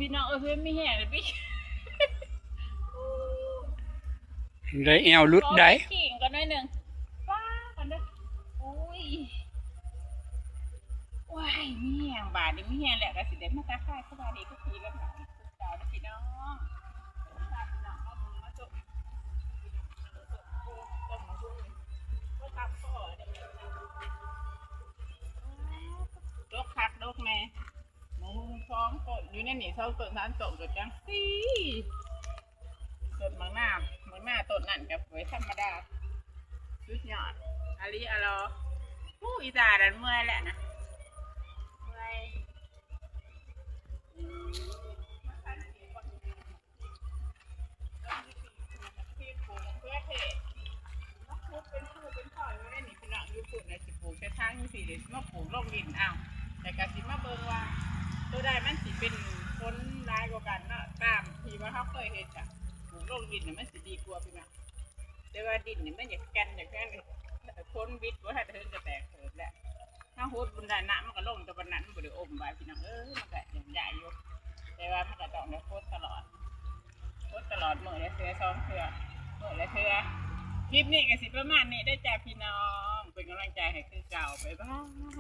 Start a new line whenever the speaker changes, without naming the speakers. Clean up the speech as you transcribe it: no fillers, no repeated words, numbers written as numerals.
พี่น้องเพื่อนไม่แห้งเลยพี่
ได้แอวลุดได้
ขิงกันหน่อยหนึ่งฟ้ากันเด้ออุ้ยว้ายไม่แห้งบาดนี่ไม่แห้งแหละก็สิเด็ดมาตาค่ายเข้ามาดีก็ทีกันหน่อยเจ้าพี่น้องพี่น้องเอามาจบต้มมาหุ้นก็ตำก็ดกคักดกแม่หมูท้องต้นอยู่ในนี่เท่าต้น3 ต้นก็จังสิต้นมังหน้าต้นนั่นกับไว้ธรรมดาสุดยอดอาลีอะลอผู้อีสานนั่นเมื่อยแหละนะเมื่อยที่ปลูกเพื่อเทศมาปลูกเป็นผู้เป็นพ่ออยู่ในนี่พี่น้องอยู่ปลูกในสิปลูกแต่ทางอยู่สี่เดือนมาปลูกลงดินอ้าวแต่กะสิมาเบิ่งว่าตัวใดมันสิเป็นคนร้ายกว่ากันเนาะตามที่ว่าเขาเคยเห็นจ้ะปลูกลงดินเนี่ยมันสิดีกว่าพี่น้องแต่ว่าดินเนี่ยมันอยากกันคนบิดว่าถ้าเดินจะแตกเถิดแหละถ้าโหดบนด้านน้ำมันก็ลงแต่บนนั้นมันบ่ได้อมไว้พี่น้องมันก็ยังใหญ่อยู่แต่ว่ามันก็ต้องได้โคตรตลอดมื้อละเทื่อ2 เทื่อมื้อละเทื่อคลิปนี้ก็สิประมาณนี้ได้จ้ะพี่น้องเป็นกำลังใจให้คือเก่าบ๊ายบาย